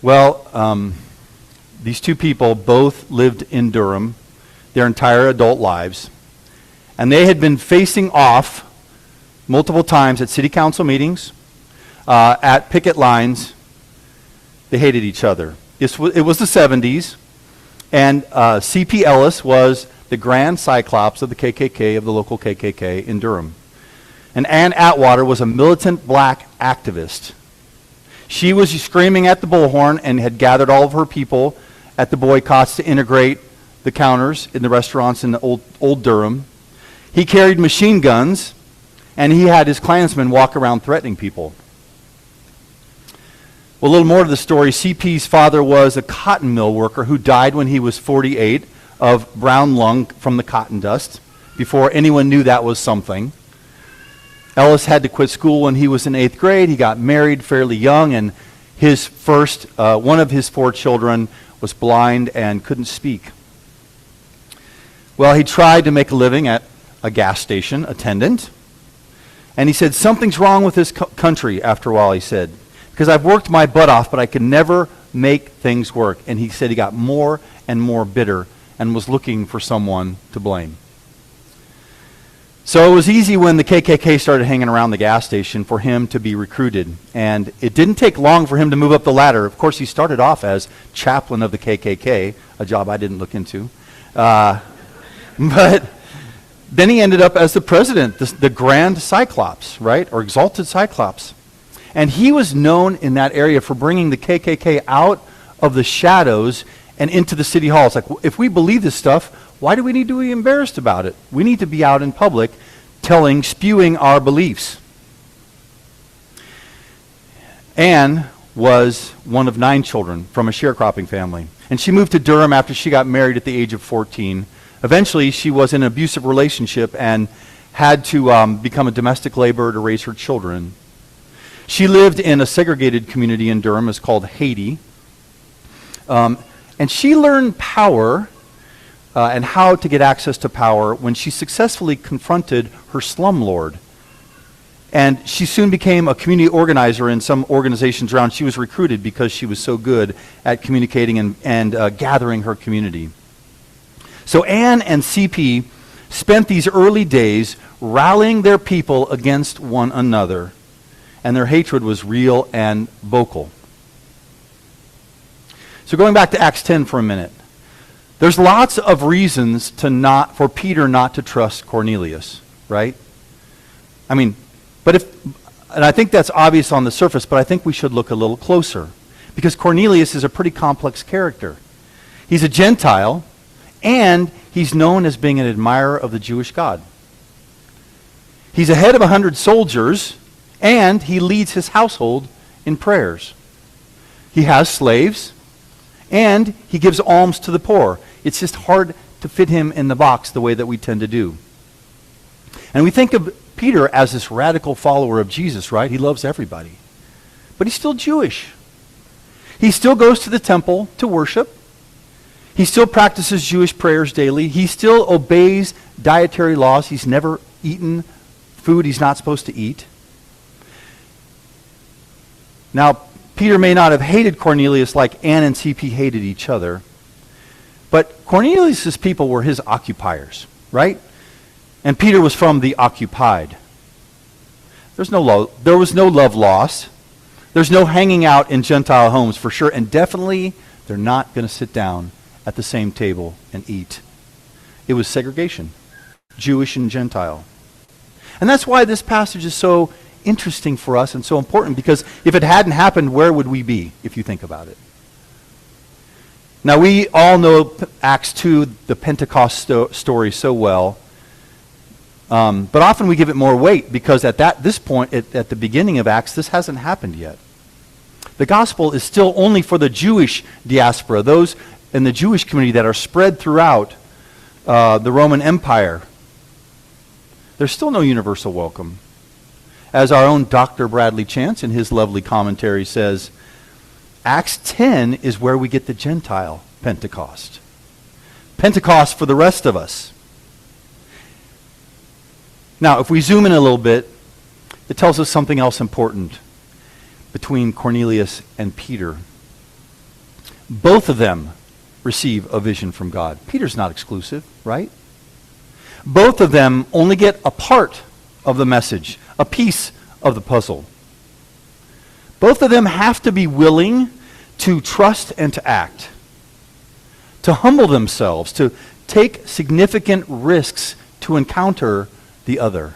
Well, these two people both lived in Durham their entire adult lives, and they had been facing off multiple times at city council meetings, at picket lines. They hated each other. It was the 70s, and C.P. Ellis was the Grand Cyclops of the KKK, of the local KKK in Durham. And Ann Atwater was a militant black activist. She was screaming at the bullhorn and had gathered all of her people at the boycotts to integrate the counters in the restaurants in the old Durham. He carried machine guns, and he had his Klansmen walk around threatening people. Well, a little more to the story. CP's father was a cotton mill worker who died when he was 48 of brown lung from the cotton dust, before anyone knew that was something. Ellis had to quit school when he was in 8th grade. He got married fairly young, and his one of his 4 children was blind and couldn't speak. Well, he tried to make a living at a gas station attendant, and he said, something's wrong with this country after a while, he said, because I've worked my butt off, but I could never make things work. And he said he got more and more bitter and was looking for someone to blame. So it was easy when the KKK started hanging around the gas station for him to be recruited. And it didn't take long for him to move up the ladder. Of course, he started off as chaplain of the KKK, a job I didn't look into. But then he ended up as the president, the Grand Cyclops, right? Or Exalted Cyclops. And he was known in that area for bringing the KKK out of the shadows and into the city halls. Like, if we believe this stuff, why do we need to be embarrassed about it? We need to be out in public spewing our beliefs. Anne was one of 9 children from a sharecropping family. And she moved to Durham after she got married at the age of 14. Eventually, she was in an abusive relationship and had to become a domestic laborer to raise her children. She lived in a segregated community in Durham. It's called Haiti. And she learned power and how to get access to power when she successfully confronted her slumlord. And she soon became a community organizer in some organizations around. She was recruited because she was so good at communicating and gathering her community. So Anne and CP spent these early days rallying their people against one another. And their hatred was real and vocal. So going back to Acts 10 for a minute. There's lots of reasons for Peter not to trust Cornelius, right? I mean, and I think that's obvious on the surface, but I think we should look a little closer. Because Cornelius is a pretty complex character. He's a Gentile, and he's known as being an admirer of the Jewish God. He's a head of 100 soldiers, and he leads his household in prayers. He has slaves, and he gives alms to the poor. It's just hard to fit him in the box the way that we tend to do. And we think of Peter as this radical follower of Jesus, right? He loves everybody. But he's still Jewish. He still goes to the temple to worship. He still practices Jewish prayers daily. He still obeys dietary laws. He's never eaten food he's not supposed to eat. Now, Peter may not have hated Cornelius like Anne and CP hated each other, but Cornelius' people were his occupiers, right? And Peter was from the occupied. There was no love lost. There's no hanging out in Gentile homes for sure, and definitely they're not going to sit down at the same table and eat. It was segregation, Jewish and Gentile. And that's why this passage is so interesting for us and so important, because if it hadn't happened, where would we be if you think about it? Now, we all know Acts 2, the Pentecost story so well, but often we give it more weight because at this point, at the beginning of Acts, this hasn't happened yet. The gospel is still only for the Jewish diaspora, those in the Jewish community that are spread throughout the Roman Empire. There's still no universal welcome. As our own Dr. Bradley Chance in his lovely commentary says, Acts 10 is where we get the Gentile Pentecost. Pentecost for the rest of us. Now, if we zoom in a little bit, it tells us something else important between Cornelius and Peter. Both of them receive a vision from God. Peter's not exclusive, right? Both of them only get a part of the message, a piece of the puzzle. Both of them have to be willing to trust and to act, to humble themselves, to take significant risks to encounter the other.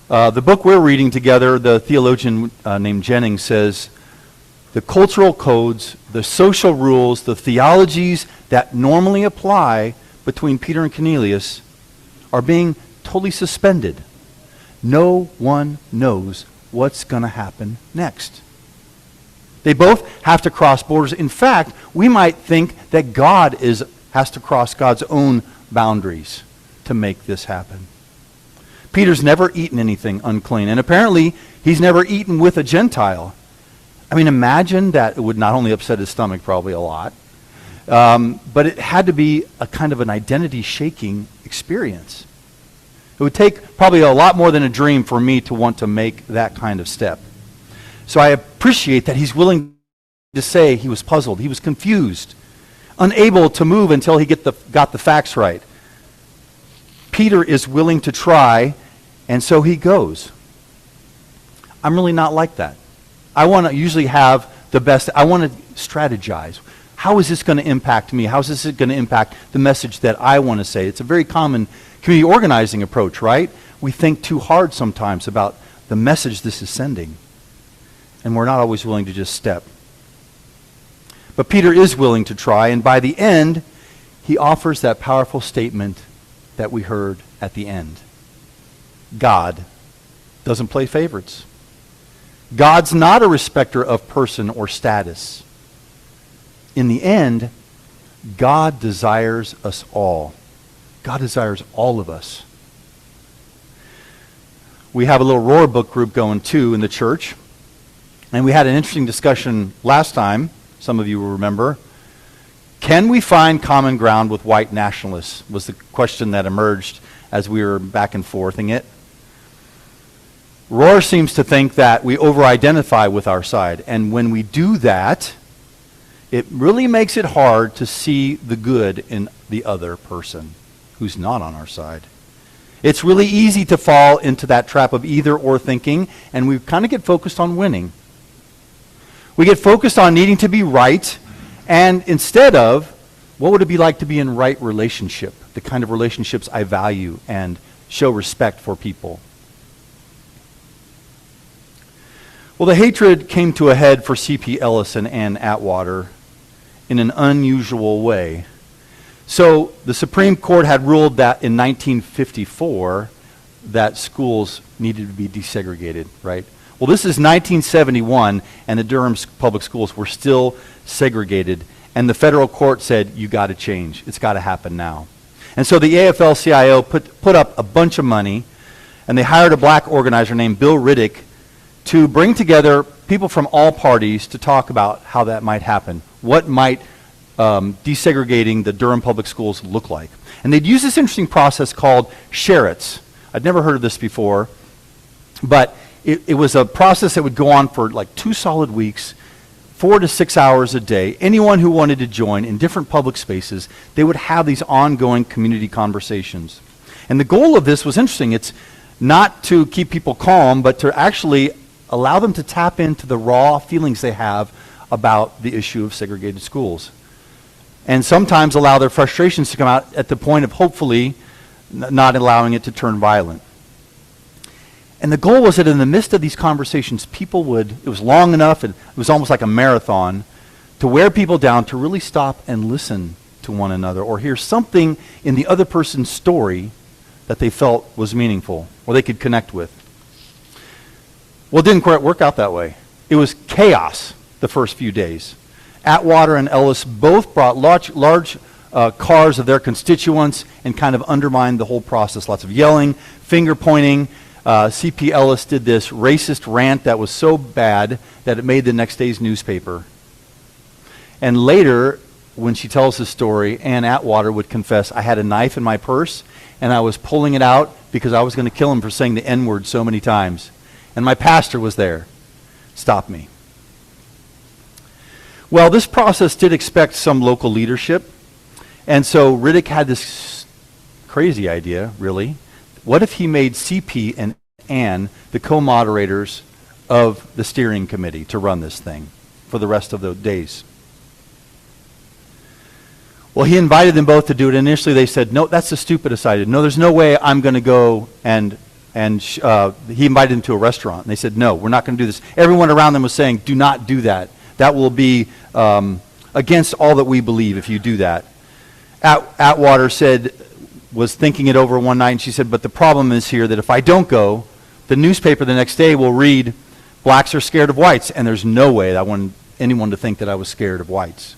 The book we're reading together, the theologian named Jennings says, the cultural codes, the social rules, the theologies that normally apply between Peter and Cornelius are being totally suspended. No one knows what's going to happen next. They both have to cross borders. In fact, we might think that God has to cross God's own boundaries to make this happen. Peter's never eaten anything unclean, and apparently he's never eaten with a Gentile. I mean, imagine that. It would not only upset his stomach probably a lot, but it had to be a kind of an identity-shaking experience. It would take probably a lot more than a dream for me to want to make that kind of step. So I appreciate that he's willing to say he was puzzled, he was confused, unable to move until he got the facts right. Peter is willing to try, and so he goes. I'm really not like that. I want to usually have the best. I want to strategize. How is this going to impact me? How is this going to impact the message that I want to say? It's a very common community organizing approach, right? We think too hard sometimes about the message this is sending, and we're not always willing to just step. But Peter is willing to try, and by the end, he offers that powerful statement that we heard at the end. God doesn't play favorites. God's not a respecter of person or status. In the end, God desires us all. God desires all of us. We have a little Roar book group going too in the church. And we had an interesting discussion last time, some of you will remember. Can we find common ground with white nationalists was the question that emerged as we were back and forthing it. Roar seems to think that we over-identify with our side. And when we do that, it really makes it hard to see the good in the other person who's not on our side. It's really easy to fall into that trap of either or thinking, and we kind of get focused on winning. We get focused on needing to be right, and instead of, what would it be like to be in right relationship, the kind of relationships I value and show respect for people. Well, the hatred came to a head for C.P. Ellis and Ann Atwater in an unusual way. So the Supreme Court had ruled that in 1954 that schools needed to be desegregated, right? Well, this is 1971, and the Durham public schools were still segregated, and the federal court said, you got to change. It's got to happen now. And so the AFL-CIO put up a bunch of money, and they hired a black organizer named Bill Riddick to bring together people from all parties to talk about how that might happen. What might desegregating the Durham public schools look like? And they'd use this interesting process called Sherrits. I'd never heard of this before, but it was a process that would go on for like 2 solid weeks, 4 to 6 hours a day. Anyone who wanted to join in different public spaces, they would have these ongoing community conversations. And the goal of this was interesting. It's not to keep people calm, but to actually allow them to tap into the raw feelings they have about the issue of segregated schools. And sometimes allow their frustrations to come out at the point of hopefully not allowing it to turn violent. And the goal was that in the midst of these conversations, people would, it was long enough, and it was almost like a marathon, to wear people down to really stop and listen to one another or hear something in the other person's story that they felt was meaningful or they could connect with. Well, it didn't quite work out that way. It was chaos the first few days. Atwater and Ellis both brought large cars of their constituents and kind of undermined the whole process. Lots of yelling, finger pointing. C.P. Ellis did this racist rant that was so bad that it made the next day's newspaper. And later, when she tells the story, Ann Atwater would confess, I had a knife in my purse and I was pulling it out because I was going to kill him for saying the N-word so many times. And my pastor was there. Stop me. Well, this process did expect some local leadership, and so Riddick had this crazy idea, really. What if he made CP and Ann the co-moderators of the steering committee to run this thing for the rest of the days? Well, he invited them both to do it. Initially, they said, no, that's the stupidest idea. No, there's no way I'm going to go and he invited them to a restaurant. And they said, no, we're not going to do this. Everyone around them was saying, do not do that. That will be against all that we believe if you do that. Atwater was thinking it over one night, and she said, but the problem is here that if I don't go, the newspaper the next day will read, blacks are scared of whites, and there's no way that I want anyone to think that I was scared of whites.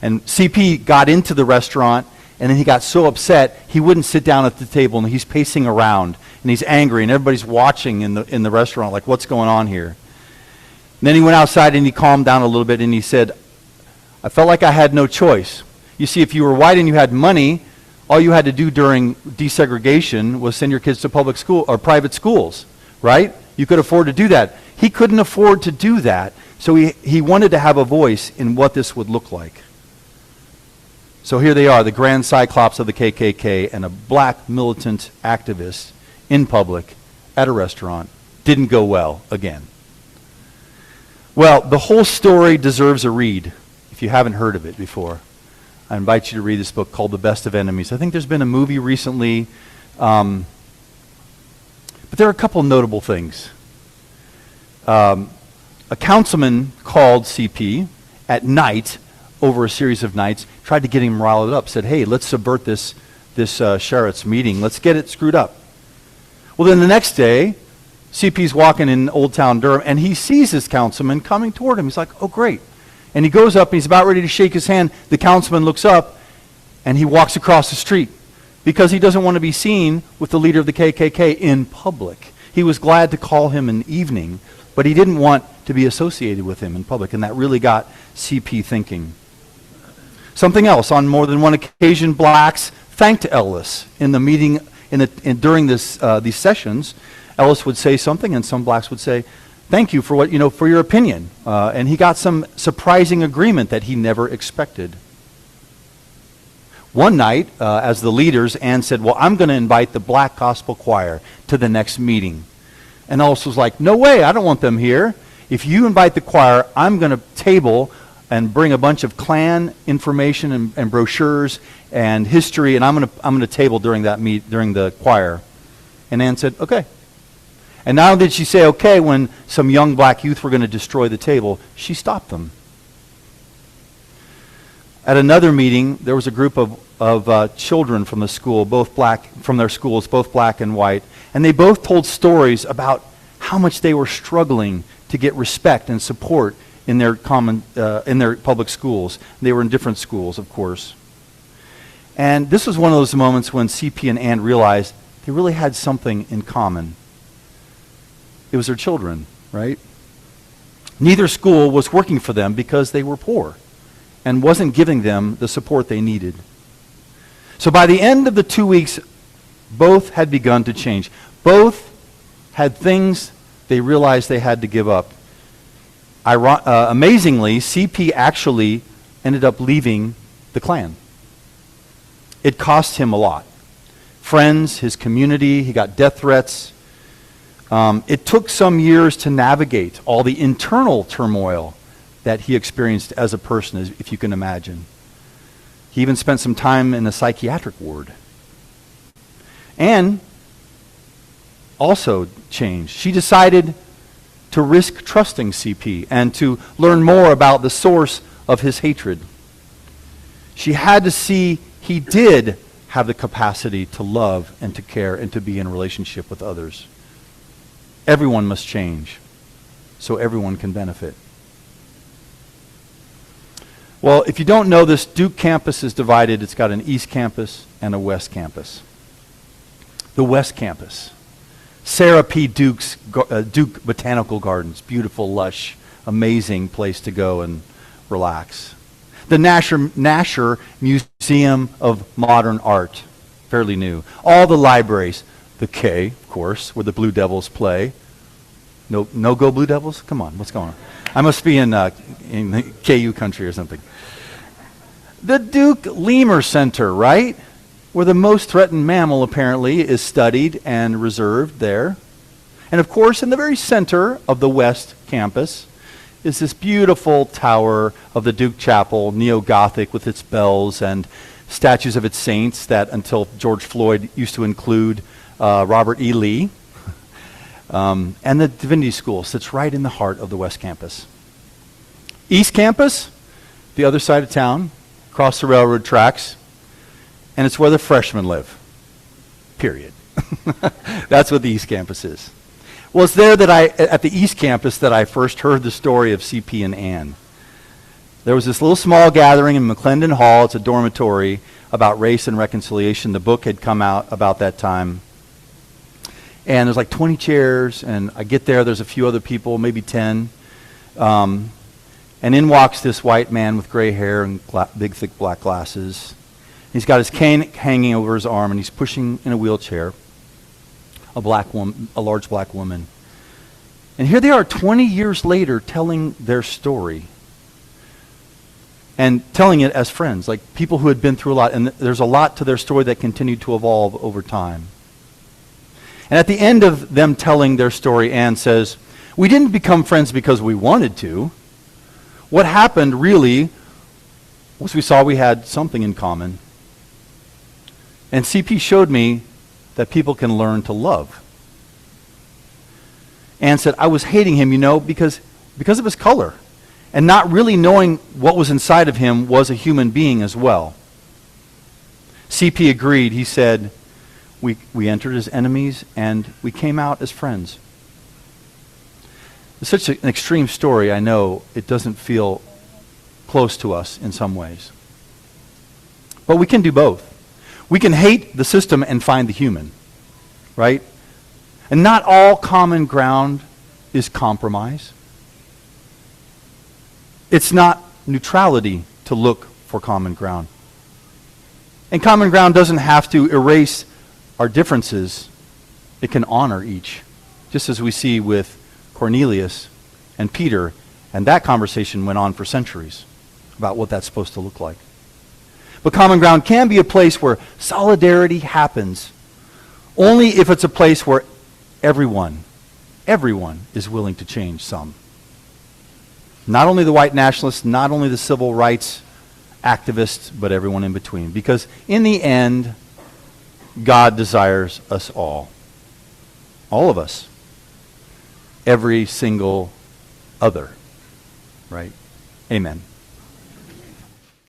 And CP got into the restaurant, and then he got so upset, he wouldn't sit down at the table, and he's pacing around, and he's angry, and everybody's watching in the restaurant, like, what's going on here? And then he went outside, and he calmed down a little bit, and he said, I felt like I had no choice. You see, if you were white and you had money, all you had to do during desegregation was send your kids to public school or private schools, right? You could afford to do that. He couldn't afford to do that, so he wanted to have a voice in what this would look like. So here they are, the grand cyclops of the KKK and a black militant activist in public at a restaurant. Didn't go well again. Well, the whole story deserves a read if you haven't heard of it before. I invite you to read this book called The Best of Enemies. I think there's been a movie recently, but there are a couple notable things. A councilman called CP at night over a series of nights, tried to get him riled up, said, hey, let's subvert this sheriff's meeting. Let's get it screwed up. Well, then the next day, CP's walking in Old Town Durham, and he sees this councilman coming toward him. He's like, oh, great. And he goes up, and he's about ready to shake his hand. The councilman looks up, and he walks across the street because he doesn't want to be seen with the leader of the KKK in public. He was glad to call him in the evening, but he didn't want to be associated with him in public, and that really got CP thinking. Something else, on more than one occasion, blacks thanked Ellis in the meeting during these sessions. Ellis would say something, and some blacks would say, thank you for for your opinion. And he got some surprising agreement that he never expected. One night, as the leaders, Ann said, well, I'm going to invite the black gospel choir to the next meeting. And Ellis was like, no way, I don't want them here. If you invite the choir, I'm going to table and bring a bunch of Klan information and brochures and history, and I'm going to table during the choir. And Ann said, okay. And not only did she say okay when some young black youth were going to destroy the table, she stopped them. At another meeting, there was a group of children from the school, from their schools, both black and white, and they both told stories about how much they were struggling to get respect and support in their public schools. They were in different schools, of course. And this was one of those moments when CP and Ann realized they really had something in common. It was their children, right? Neither school was working for them because they were poor and wasn't giving them the support they needed. So by the end of the 2 weeks, both had begun to change. Both had things they realized they had to give up. Amazingly, CP actually ended up leaving the Klan. It cost him a lot. Friends, his community, he got death threats. It took some years to navigate all the internal turmoil that he experienced as a person, if you can imagine. He even spent some time in a psychiatric ward. Anne also changed. She decided to risk trusting CP and to learn more about the source of his hatred. She had to see he did have the capacity to love and to care and to be in a relationship with others. Everyone must change so everyone can benefit. Well, if you don't know this, Duke campus is divided. It's got an East campus and a West campus. The West campus. Sarah P. Duke's Duke Botanical Gardens. Beautiful, lush, amazing place to go and relax. The Nasher Museum of Modern Art. Fairly new. All the libraries. The K, of course, where the Blue Devils play. No go Blue Devils? Come on, what's going on? I must be in KU country or something. The Duke Lemur Center, right? Where the most threatened mammal apparently is studied and reserved there. And of course, in the very center of the West Campus is this beautiful tower of the Duke Chapel, neo-Gothic with its bells and statues of its saints that until George Floyd used to include Robert E. Lee. And the Divinity School sits right in the heart of the West Campus. East Campus, the other side of town, across the railroad tracks, and it's where the freshmen live. Period. That's what the East Campus is. Well, it's there at the East Campus that I first heard the story of CP and Ann. There was this little small gathering in McClendon Hall. It's a dormitory about race and reconciliation. The book had come out about that time. And there's like 20 chairs, and I get there's a few other people, maybe 10. And in walks this white man with gray hair and big, thick black glasses. He's got his cane hanging over his arm, and he's pushing in a wheelchair a large black woman. And here they are 20 years later telling their story. And telling it as friends, like people who had been through a lot. And there's a lot to their story that continued to evolve over time. And at the end of them telling their story, Anne says, "We didn't become friends because we wanted to. What happened really was we saw we had something in common. And CP showed me that people can learn to love." Anne said, "I was hating him, because of his color. And not really knowing what was inside of him was a human being as well." CP agreed. He said, we entered as enemies and we came out as friends. It's such an extreme story, I know. It doesn't feel close to us in some ways. But we can do both. We can hate the system and find the human, right? And not all common ground is compromise. It's not neutrality to look for common ground. And common ground doesn't have to erase our differences. It can honor each, just as we see with Cornelius and Peter, and that conversation went on for centuries about what that's supposed to look like. But common ground can be a place where solidarity happens only if it's a place where everyone is willing to change some. Not only the white nationalists, not only the civil rights activists, but everyone in between. Because in the end, God desires us all of us, every single other, right? Amen.